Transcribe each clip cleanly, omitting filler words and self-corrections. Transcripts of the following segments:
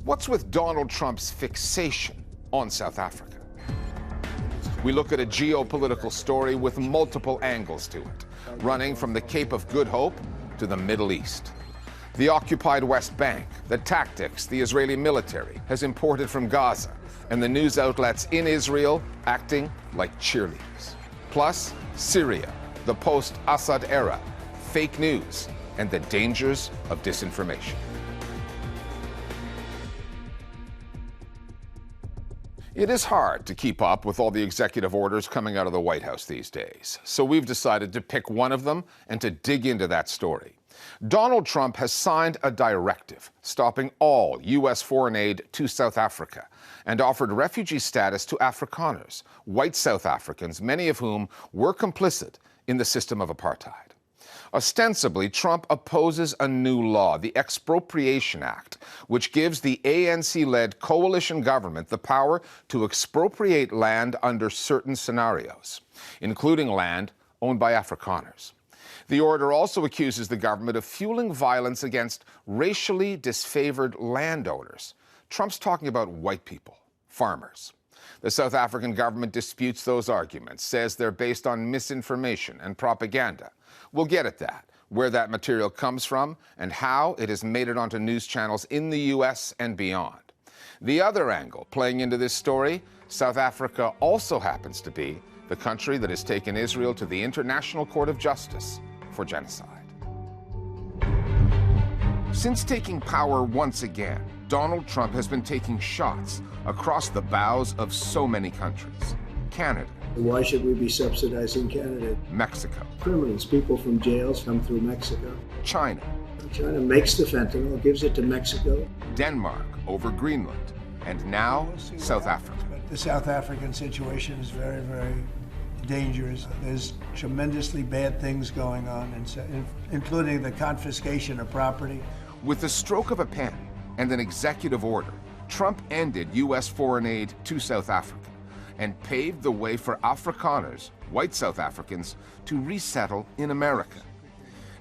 What's with Donald Trump's fixation on South Africa? We look at a geopolitical story with multiple angles to it, running from the Cape of Good Hope to the Middle East. The occupied West Bank, the tactics the Israeli military has imported from Gaza, and the news outlets in Israel acting like cheerleaders. Plus, Syria, the post-Assad era, fake news, and the dangers of disinformation. It is hard to keep up with all the executive orders coming out of the White House these days, so we've decided to pick one of them and to dig into that story. Donald Trump has signed a directive stopping all U.S. foreign aid to South Africa and offered refugee status to Afrikaners, white South Africans, many of whom were complicit in the system of apartheid. Ostensibly, Trump opposes a new law, the Expropriation Act, which gives the ANC-led coalition government the power to expropriate land under certain scenarios, including land owned by Afrikaners. The order also accuses the government of fueling violence against racially disfavored landowners. Trump's talking about white people, farmers. The South African government disputes those arguments, says they're based on misinformation and propaganda. We'll get at that, where that material comes from, and how it has made it onto news channels in the U.S. and beyond. The other angle playing into this story, South Africa also happens to be the country that has taken Israel to the International Court of Justice for genocide. Since taking power once again, Donald Trump has been taking shots across the bows of so many countries. Canada. Why should we be subsidizing Canada? Mexico. Criminals, people from jails come through Mexico. China. China makes the fentanyl, gives it to Mexico. Denmark over Greenland. And now, South Africa. The South African situation is very, very dangerous. There's tremendously bad things going on, including the confiscation of property. With the stroke of a pen and an executive order, Trump ended U.S. foreign aid to South Africa and paved the way for Afrikaners, white South Africans, to resettle in America.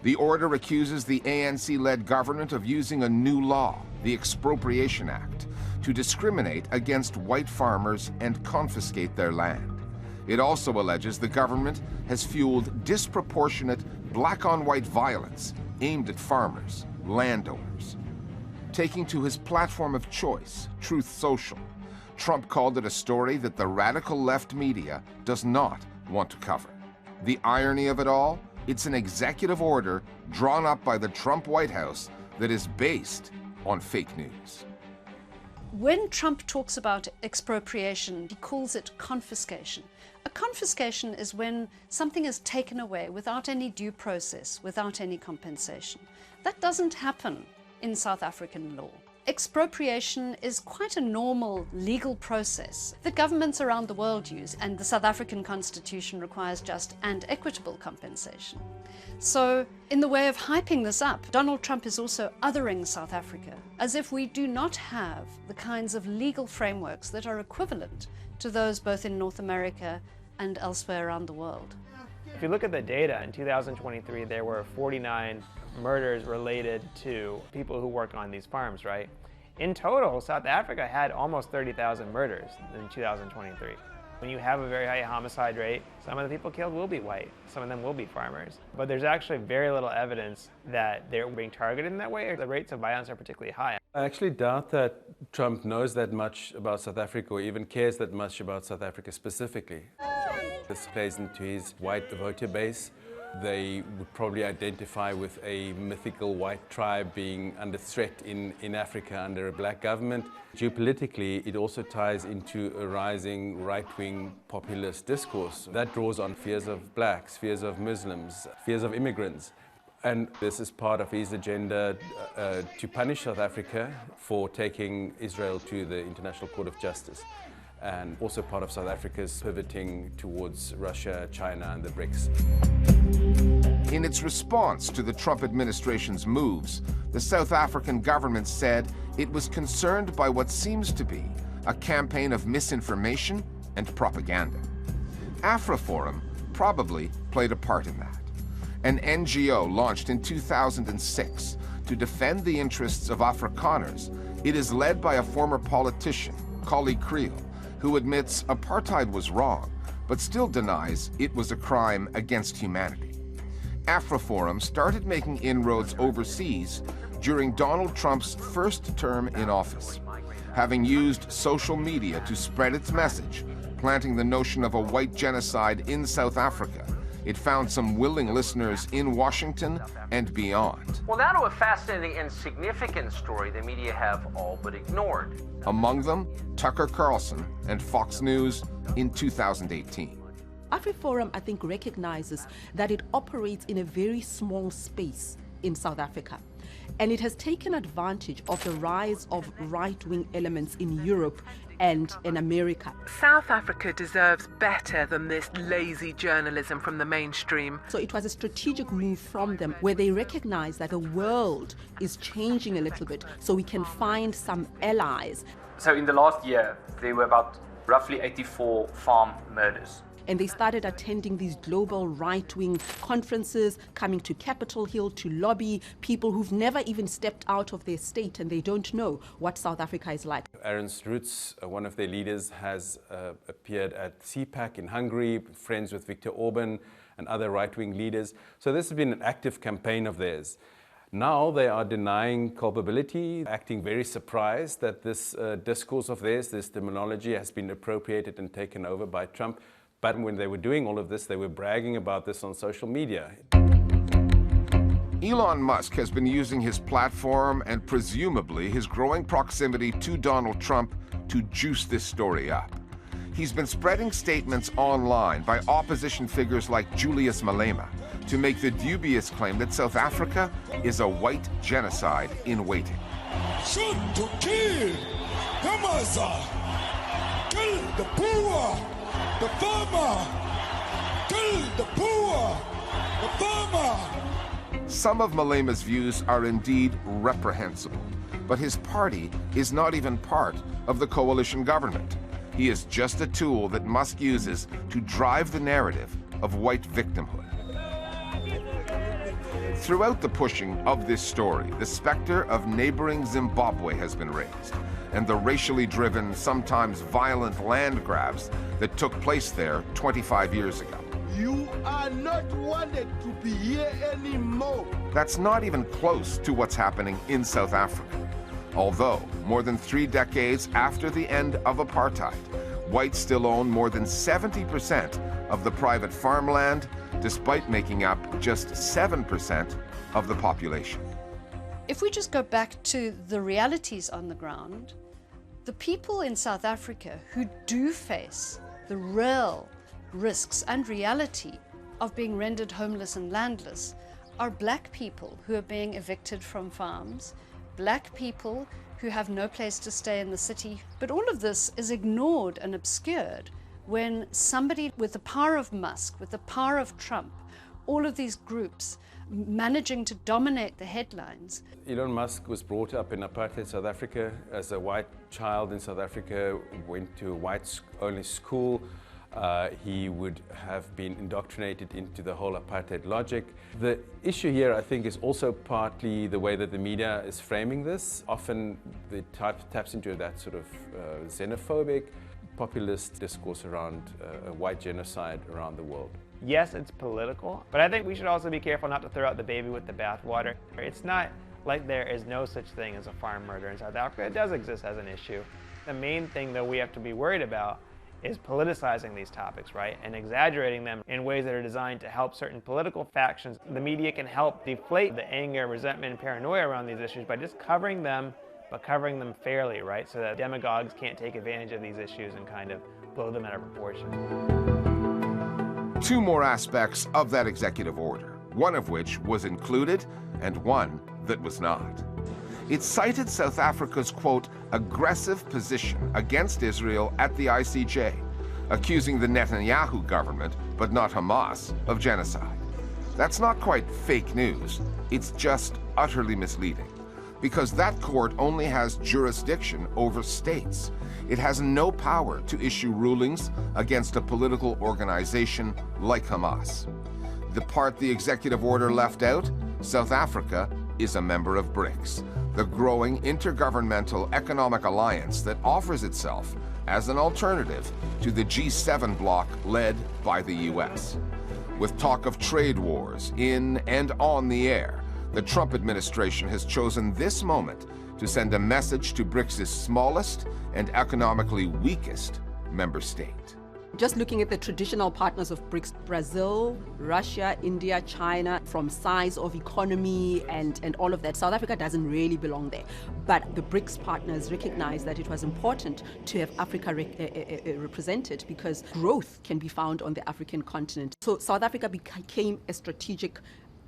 The order accuses the ANC-led government of using a new law, the Expropriation Act, to discriminate against white farmers and confiscate their land. It also alleges the government has fueled disproportionate black-on-white violence aimed at farmers, landowners. Taking to his platform of choice, Truth Social, Trump called it a story that the radical left media does not want to cover. The irony of it all? It's an executive order drawn up by the Trump White House that is based on fake news. When Trump talks about expropriation, he calls it confiscation. A confiscation is when something is taken away without any due process, without any compensation. That doesn't happen in South African law. Expropriation is quite a normal legal process that governments around the world use, and the South African Constitution requires just and equitable compensation. So, in the way of hyping this up, Donald Trump is also othering South Africa, as if we do not have the kinds of legal frameworks that are equivalent to those both in North America and elsewhere around the world. If you look at the data, in 2023 there were 49 murders related to people who work on these farms, right? In total, South Africa had almost 30,000 murders in 2023. When you have a very high homicide rate, some of the people killed will be white, some of them will be farmers. But there's actually very little evidence that they're being targeted in that way, or the rates of violence are particularly high. I actually doubt that Trump knows that much about South Africa or even cares that much about South Africa specifically. This plays into his white voter base. They would probably identify with a mythical white tribe being under threat in Africa under a black government. Geopolitically, it also ties into a rising right-wing populist discourse that draws on fears of blacks, fears of Muslims, fears of immigrants. And this is part of his agenda to punish South Africa for taking Israel to the International Court of Justice, and also part of South Africa's pivoting towards Russia, China, and the BRICS. In its response to the Trump administration's moves, the South African government said it was concerned by what seems to be a campaign of misinformation and propaganda. AfriForum probably played a part in that. An NGO launched in 2006 to defend the interests of Afrikaners, it is led by a former politician, Collie Creel, who admits apartheid was wrong, but still denies it was a crime against humanity. AfriForum started making inroads overseas during Donald Trump's first term in office, having used social media to spread its message, planting the notion of a white genocide in South Africa. It found some willing listeners in Washington and beyond. Well, now to a fascinating and significant story the media have all but ignored. Among them, Tucker Carlson and Fox News in 2018. AfriForum, I think, recognizes that it operates in a very small space in South Africa. And it has taken advantage of the rise of right-wing elements in Europe and in America. South Africa deserves better than this lazy journalism from the mainstream. So it was a strategic move from them where they recognize that the world is changing a little bit, so we can find some allies. So in the last year, there were about roughly 84 farm murders. And they started attending these global right-wing conferences, coming to Capitol Hill to lobby people who've never even stepped out of their state and they don't know what South Africa is like. Ernst Roots, one of their leaders, has appeared at CPAC in Hungary, friends with Viktor Orban and other right-wing leaders. So this has been an active campaign of theirs. Now they are denying culpability, acting very surprised that this discourse of theirs, this terminology, has been appropriated and taken over by Trump. But when they were doing all of this, they were bragging about this on social media. Elon Musk has been using his platform and presumably his growing proximity to Donald Trump to juice this story up. He's been spreading statements online by opposition figures like Julius Malema to make the dubious claim that South Africa is a white genocide in waiting. Shoot to kill Gaza, kill the poor, the farmer, kill the poor, the farmer. Some of Malema's views are indeed reprehensible, but his party is not even part of the coalition government. He is just a tool that Musk uses to drive the narrative of white victimhood. Throughout the pushing of this story, the specter of neighboring Zimbabwe has been raised, and the racially driven, sometimes violent land grabs that took place there 25 years ago. You are not wanted to be here anymore. That's not even close to what's happening in South Africa. Although, more than 3 decades after the end of apartheid, whites still own more than 70% of the private farmland, despite making up just 7% of the population. If we just go back to the realities on the ground, the people in South Africa who do face the real risks and reality of being rendered homeless and landless are black people who are being evicted from farms, black people who have no place to stay in the city. But all of this is ignored and obscured when somebody with the power of Musk, with the power of Trump, all of these groups managing to dominate the headlines. Elon Musk was brought up in apartheid South Africa as a white child in South Africa, went to a whites-only school. He would have been indoctrinated into the whole apartheid logic. The issue here, I think, is also partly the way that the media is framing this. Often it taps into that sort of xenophobic, populist discourse around a white genocide around the world. Yes, it's political, but I think we should also be careful not to throw out the baby with the bathwater. It's not like there is no such thing as a farm murder in South Africa. It does exist as an issue. The main thing that we have to be worried about is politicizing these topics, right? And exaggerating them in ways that are designed to help certain political factions. The media can help deflate the anger, resentment, and paranoia around these issues by just covering them, but covering them fairly, right? So that demagogues can't take advantage of these issues and kind of blow them out of proportion. 2 more aspects of that executive order, one of which was included and one that was not. It cited South Africa's, quote, aggressive position against Israel at the ICJ, accusing the Netanyahu government, but not Hamas, of genocide. That's not quite fake news, it's just utterly misleading, because that court only has jurisdiction over states. It has no power to issue rulings against a political organization like Hamas. The part the executive order left out, South Africa is a member of BRICS, the growing intergovernmental economic alliance that offers itself as an alternative to the G7 bloc led by the US. With talk of trade wars in and on the air, the Trump administration has chosen this moment to send a message to BRICS' smallest and economically weakest member state. Just looking at the traditional partners of BRICS, Brazil, Russia, India, China, from size of economy and all of that, South Africa doesn't really belong there. But the BRICS partners recognized that it was important to have Africa represented because growth can be found on the African continent. So South Africa became a strategic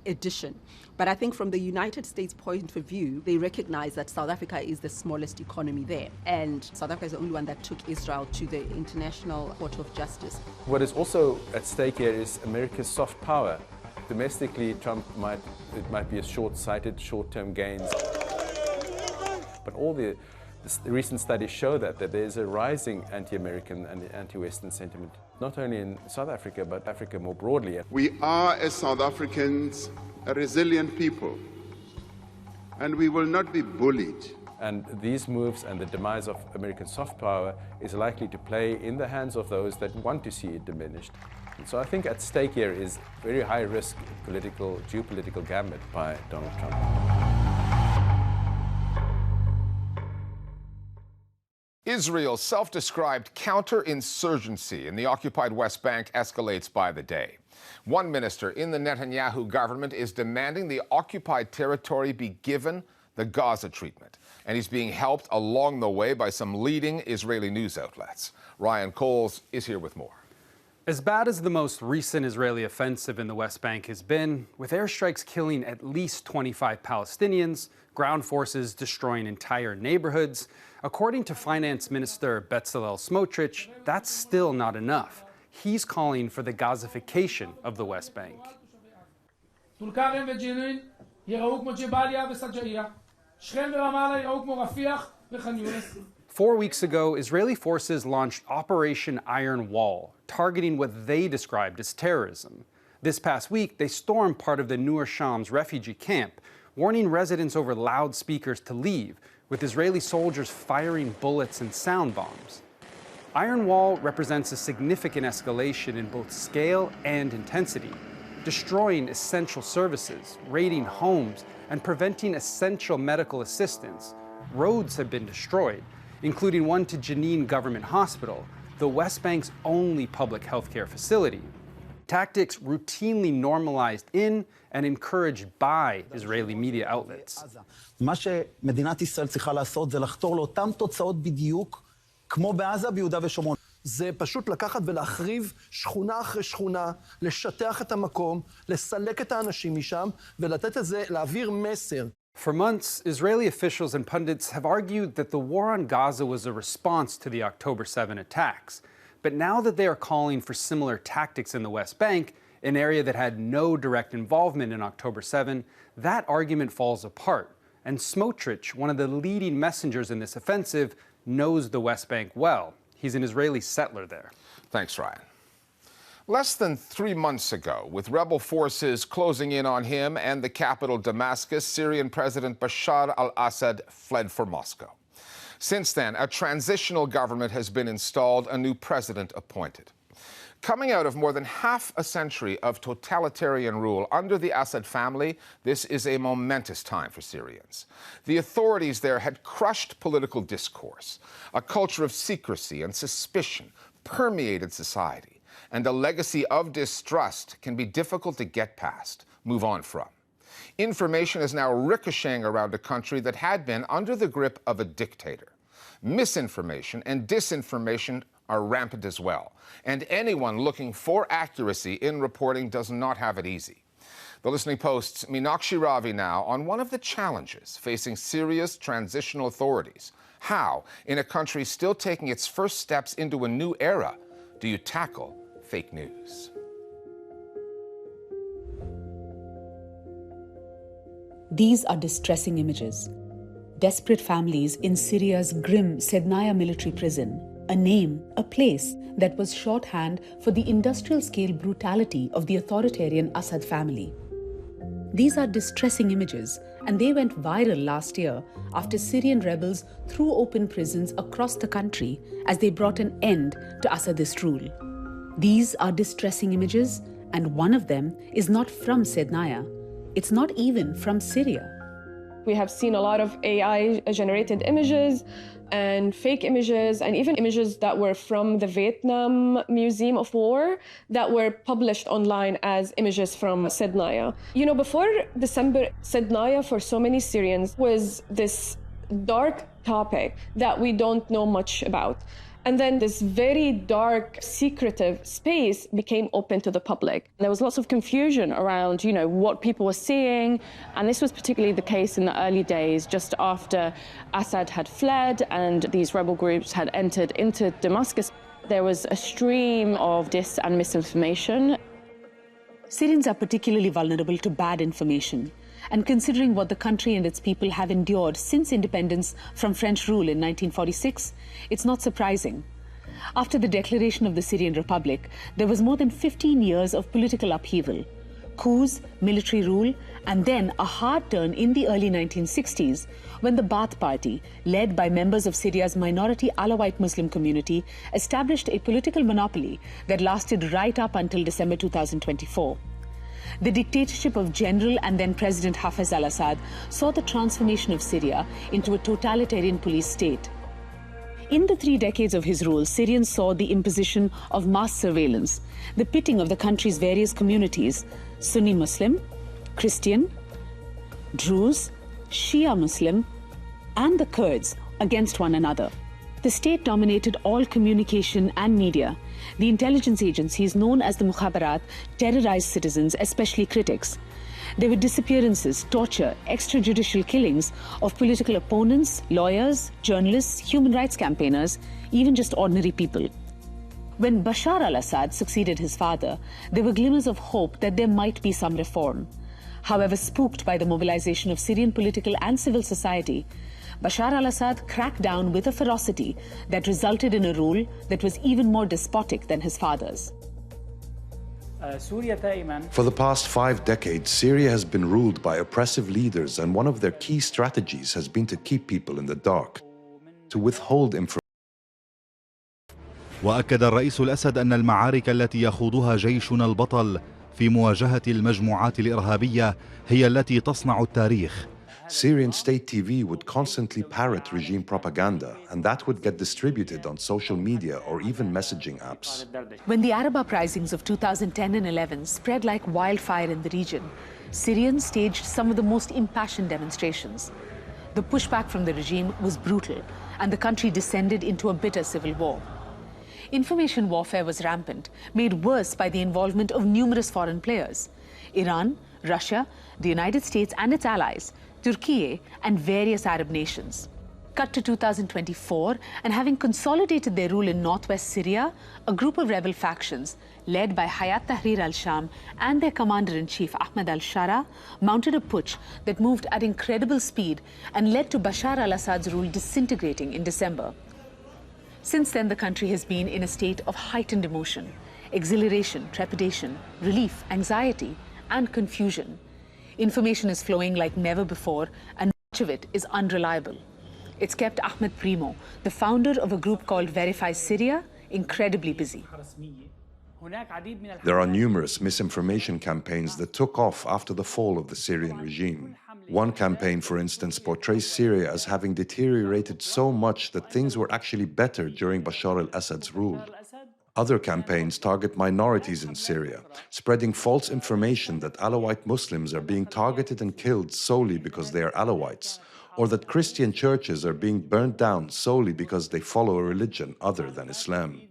addition. But I think from the United States point of view, they recognize that South Africa is the smallest economy there. And South Africa is the only one that took Israel to the International Court of Justice. What is also at stake here is America's soft power. Domestically, it might be a short-sighted, short-term gains. But all the recent studies show that there's a rising anti-American and anti-Western sentiment, not only in South Africa, but Africa more broadly. We are, as South Africans, a resilient people, and we will not be bullied. And these moves and the demise of American soft power is likely to play in the hands of those that want to see it diminished. And so I think at stake here is very high-risk geopolitical gambit by Donald Trump. Israel's self-described counterinsurgency in the occupied West Bank escalates by the day. One minister in the Netanyahu government is demanding the occupied territory be given the Gaza treatment, and he's being helped along the way by some leading Israeli news outlets. Ryan Kohls is here with more. As bad as the most recent Israeli offensive in the West Bank has been, with airstrikes killing at least 25 Palestinians, ground forces destroying entire neighborhoods, according to Finance Minister Bezalel Smotrich, that's still not enough. He's calling for the Gazification of the West Bank. 4 weeks ago, Israeli forces launched Operation Iron Wall, targeting what they described as terrorism. This past week, they stormed part of the Nur Shams refugee camp, warning residents over loudspeakers to leave, with Israeli soldiers firing bullets and sound bombs. Iron Wall represents a significant escalation in both scale and intensity, destroying essential services, raiding homes, and preventing essential medical assistance. Roads have been destroyed, including one to Jenin Government Hospital, the West Bank's only public healthcare facility. Tactics routinely normalized in and encouraged by Israeli media outlets. מה שמדינת ישראל צריכה לעשות זה לחתור לאותן תוצאות בדיוק כמו בעזה ביהודה ושומרון. זה פשוט לקחת ולהחריב שכונה אחרי שכונה, לשטח את המקום, לסלק את האנשים משם ולתת את זה, להעביר מסר. For months, Israeli officials and pundits have argued that the war on Gaza was a response to the October 7 attacks. But now that they are calling for similar tactics in the West Bank, an area that had no direct involvement in October 7, that argument falls apart. And Smotrich, one of the leading messengers in this offensive, knows the West Bank well. He's an Israeli settler there. Thanks, Ryan. Less than 3 months ago, with rebel forces closing in on him and the capital Damascus, Syrian President Bashar al-Assad fled for Moscow. Since then, a transitional government has been installed, a new president appointed. Coming out of more than half a century of totalitarian rule under the Assad family, this is a momentous time for Syrians. The authorities there had crushed political discourse. A culture of secrecy and suspicion permeated society, and a legacy of distrust can be difficult to get past, move on from. Information is now ricocheting around a country that had been under the grip of a dictator. Misinformation and disinformation are rampant as well, and anyone looking for accuracy in reporting does not have it easy. The Listening Post's Meenakshi Ravi now on one of the challenges facing Syria's transitional authorities. How, in a country still taking its first steps into a new era, do you tackle fake news? These are distressing images. Desperate families in Syria's grim Sednaya military prison, a name, a place that was shorthand for the industrial-scale brutality of the authoritarian Assad family. These are distressing images and they went viral last year after Syrian rebels threw open prisons across the country as they brought an end to Assadist rule. These are distressing images, and one of them is not from Sednaya. It's not even from Syria. We have seen a lot of AI-generated images and fake images, and even images that were from the Vietnam Museum of War that were published online as images from Sednaya. You know, before December, Sednaya for so many Syrians was this dark topic that we don't know much about. And then this very dark, secretive space became open to the public. There was lots of confusion around, you know, what people were seeing. And this was particularly the case in the early days, just after Assad had fled and these rebel groups had entered into Damascus. There was a stream of dis and misinformation. Syrians are particularly vulnerable to bad information. And considering what the country and its people have endured since independence from French rule in 1946, it's not surprising. After the declaration of the Syrian Republic, there was more than 15 years of political upheaval, coups, military rule, and then a hard turn in the early 1960s when the Ba'ath Party, led by members of Syria's minority Alawite Muslim community, established a political monopoly that lasted right up until December 2024. The dictatorship of General and then President Hafez al-Assad saw the transformation of Syria into a totalitarian police state. In the 3 decades of his rule, Syrians saw the imposition of mass surveillance, the pitting of the country's various communities, Sunni Muslim, Christian, Druze, Shia Muslim, and the Kurds against one another. The state dominated all communication and media. The intelligence agencies, known as the Mukhabarat, terrorized citizens, especially critics. There were disappearances, torture, extrajudicial killings of political opponents, lawyers, journalists, human rights campaigners, even just ordinary people. When Bashar al-Assad succeeded his father, there were glimmers of hope that there might be some reform. However, spooked by the mobilization of Syrian political and civil society, Bashar al-Assad cracked down with a ferocity that resulted in a rule that was even more despotic than his father's. For the past 5 decades, Syria has been ruled by oppressive leaders, and one of their key strategies has been to keep people in the dark, to withhold information. وأكد الرئيس الأسد أن المعارك التي يخوضها جيشنا البطل في مواجهة المجموعات الإرهابية هي التي تصنع التاريخ. Syrian state TV would constantly parrot regime propaganda, and that would get distributed on social media or even messaging apps. When the Arab uprisings of 2010 and 11 spread like wildfire in the region, Syrians staged some of the most impassioned demonstrations. The pushback from the regime was brutal, and the country descended into a bitter civil war. Information warfare was rampant, made worse by the involvement of numerous foreign players: Iran, Russia, the United States and its allies, Turkey, and various Arab nations. Cut to 2024, and having consolidated their rule in northwest Syria, a group of rebel factions, led by Hayat Tahrir al-Sham and their commander-in-chief Ahmed al-Shara, mounted a putsch that moved at incredible speed and led to Bashar al-Assad's rule disintegrating in December. Since then, the country has been in a state of heightened emotion, exhilaration, trepidation, relief, anxiety, and confusion. Information is flowing like never before, and much of it is unreliable. It's kept Ahmed Primo, the founder of a group called Verify Syria, incredibly busy. There are numerous misinformation campaigns that took off after the fall of the Syrian regime. One campaign, for instance, portrays Syria as having deteriorated so much that things were actually better during Bashar al-Assad's rule. Other campaigns target minorities in Syria, spreading false information that Alawite Muslims are being targeted and killed solely because they are Alawites, or that Christian churches are being burnt down solely because they follow a religion other than Islam.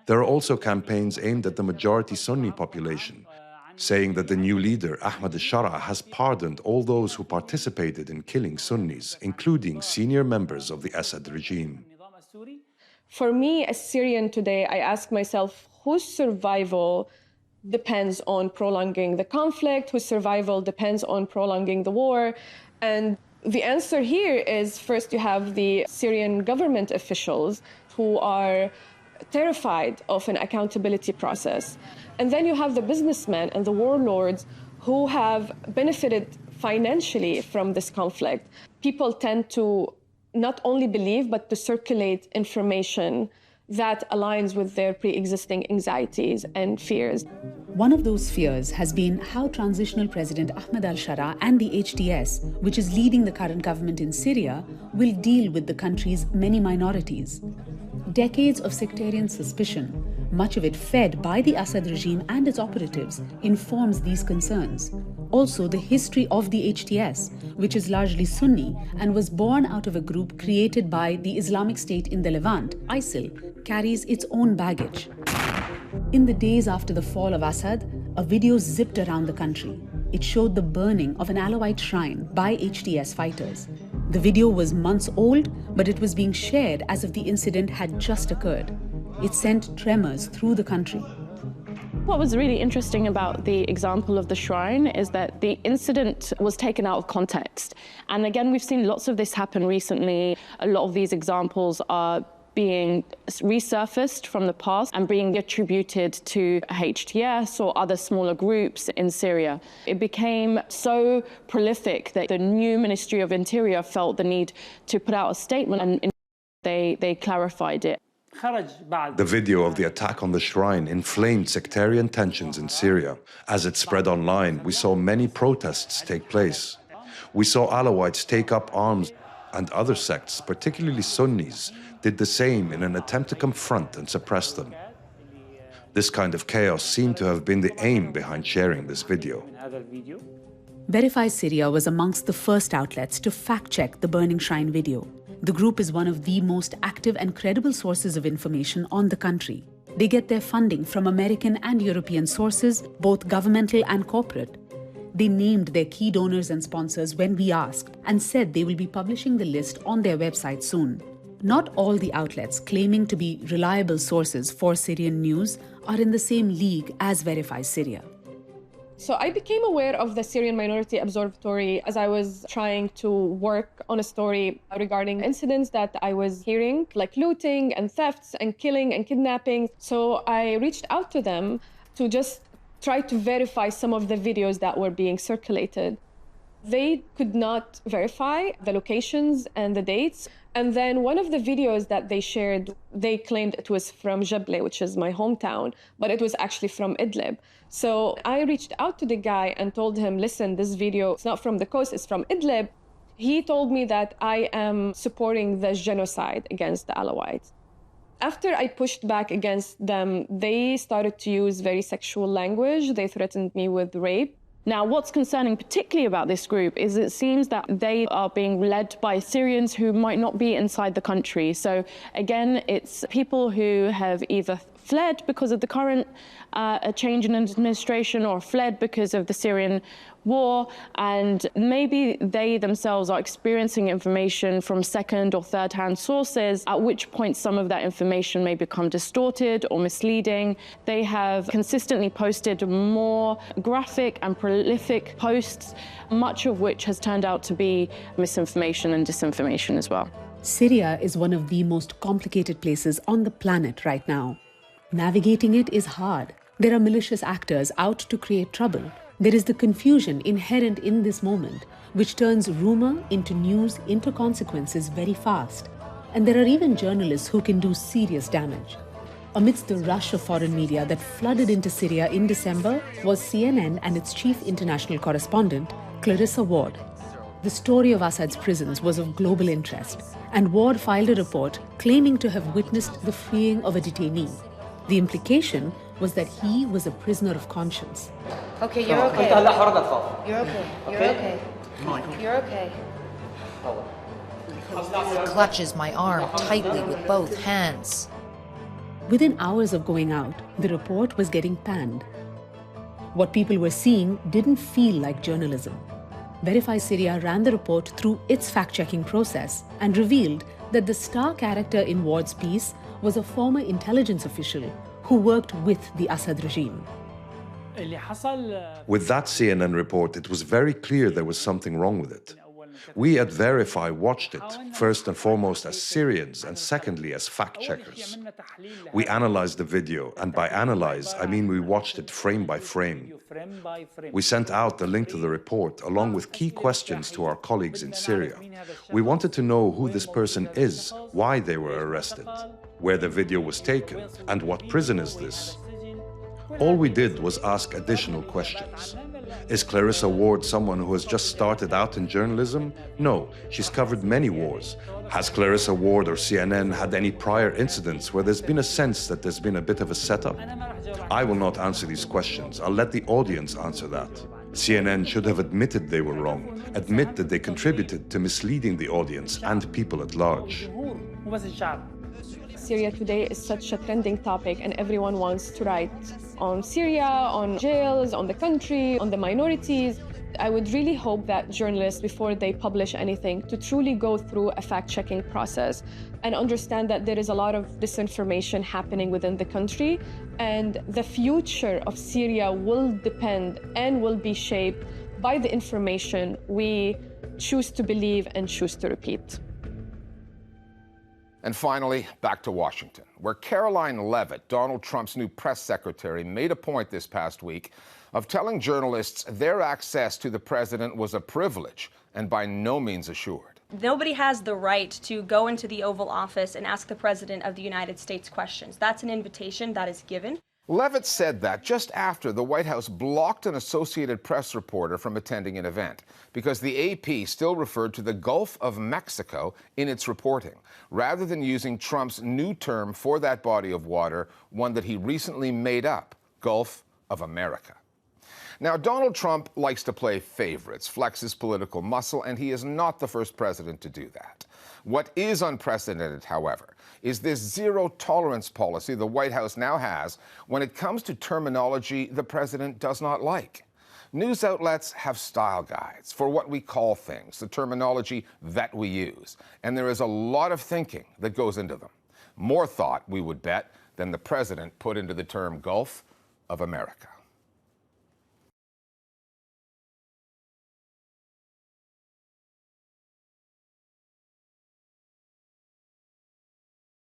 There are also campaigns aimed at the majority Sunni population, saying that the new leader, Ahmed al-Shara, has pardoned all those who participated in killing Sunnis, including senior members of the Assad regime. For me, as Syrian today, I ask myself, whose survival depends on prolonging the conflict, whose survival depends on prolonging the war? And the answer here is, first, you have the Syrian government officials who are terrified of an accountability process. And then you have the businessmen and the warlords who have benefited financially from this conflict. People tend to not only believe, but to circulate information that aligns with their pre-existing anxieties and fears. One of those fears has been how transitional President Ahmed al-Sharaa and the HTS, which is leading the current government in Syria, will deal with the country's many minorities. Decades of sectarian suspicion, much of it fed by the Assad regime and its operatives, informs these concerns. Also, the history of the HTS, which is largely Sunni and was born out of a group created by the Islamic State in the Levant, ISIL, carries its own baggage. In the days after the fall of Assad, a video zipped around the country. It showed the burning of an Alawite shrine by HTS fighters. The video was months old, but it was being shared as if the incident had just occurred. It sent tremors through the country. What was really interesting about the example of the shrine is that the incident was taken out of context. And again, we've seen lots of this happen recently. A lot of these examples are being resurfaced from the past and being attributed to HTS or other smaller groups in Syria. It became so prolific that the new Ministry of Interior felt the need to put out a statement, and they clarified it. The video of the attack on the shrine inflamed sectarian tensions in Syria. As it spread online, we saw many protests take place. We saw Alawites take up arms, and other sects, particularly Sunnis, did the same in an attempt to confront and suppress them. This kind of chaos seemed to have been the aim behind sharing this video. Verify Syria was amongst the first outlets to fact-check the burning shrine video. The group is one of the most active and credible sources of information on the country. They get their funding from American and European sources, both governmental and corporate. They named their key donors and sponsors when we asked and said they will be publishing the list on their website soon. Not all the outlets claiming to be reliable sources for Syrian news are in the same league as Verify Syria. So I became aware of the Syrian Minority Observatory as I was trying to work on a story regarding incidents that I was hearing, like looting and thefts and killing and kidnapping. So I reached out to them to just try to verify some of the videos that were being circulated. They could not verify the locations and the dates. And then one of the videos that they shared, they claimed it was from Jable, which is my hometown, but it was actually from Idlib. So I reached out to the guy and told him, listen, this video, it's not from the coast, it's from Idlib. He told me that I am supporting the genocide against the Alawites. After I pushed back against them, they started to use very sexual language. They threatened me with rape. Now, what's concerning particularly about this group is it seems that they are being led by Syrians who might not be inside the country. So again, it's people who have either fled because of the current change in administration or fled because of the Syrian war, and maybe they themselves are experiencing information from second or third-hand sources, at which point some of that information may become distorted or misleading. They have consistently posted more graphic and prolific posts, much of which has turned out to be misinformation and disinformation as well. Syria is one of the most complicated places on the planet right now. Navigating it is hard. There are malicious actors out to create trouble. There is the confusion inherent in this moment, which turns rumor into news into consequences very fast. And there are even journalists who can do serious damage. Amidst the rush of foreign media that flooded into Syria in December was CNN and its chief international correspondent, Clarissa Ward. The story of Assad's prisons was of global interest, and Ward filed a report claiming to have witnessed the freeing of a detainee. The implication was that he was a prisoner of conscience. Okay, you're okay. You're okay. You're okay. You're okay. He clutches my arm tightly with both hands. Within hours of going out, the report was getting panned. What people were seeing didn't feel like journalism. Verify Syria ran the report through its fact-checking process and revealed that the star character in Ward's piece was a former intelligence official who worked with the Assad regime. With that CNN report, it was very clear there was something wrong with it. We at Verify watched it, first and foremost as Syrians and secondly as fact-checkers. We analyzed the video, and by analyze, I mean we watched it frame by frame. We sent out the link to the report along with key questions to our colleagues in Syria. We wanted to know who this person is, why they were arrested, where the video was taken, and what prison is this. All we did was ask additional questions. Is Clarissa Ward someone who has just started out in journalism? No, she's covered many wars. Has Clarissa Ward or CNN had any prior incidents where there's been a sense that there's been a bit of a setup? I will not answer these questions. I'll let the audience answer that. CNN should have admitted they were wrong, admit that they contributed to misleading the audience and people at large. Syria today is such a trending topic, and everyone wants to write on Syria, on jails, on the country, on the minorities. I would really hope that journalists, before they publish anything, to truly go through a fact-checking process and understand that there is a lot of disinformation happening within the country, and the future of Syria will depend and will be shaped by the information we choose to believe and choose to repeat. And finally, back to Washington, where Caroline Leavitt, Donald Trump's new press secretary, made a point this past week of telling journalists their access to the president was a privilege and by no means assured. Nobody has the right to go into the Oval Office and ask the President of the United States questions. That's an invitation that is given. Leavitt said that just after the White House blocked an Associated Press reporter from attending an event because the AP still referred to the Gulf of Mexico in its reporting, rather than using Trump's new term for that body of water, one that he recently made up, Gulf of America. Now, Donald Trump likes to play favorites, flex his political muscle, and he is not the first president to do that. What is unprecedented, however, is this zero-tolerance policy the White House now has when it comes to terminology the president does not like. News outlets have style guides for what we call things, the terminology that we use, and there is a lot of thinking that goes into them. More thought, we would bet, than the president put into the term Gulf of America.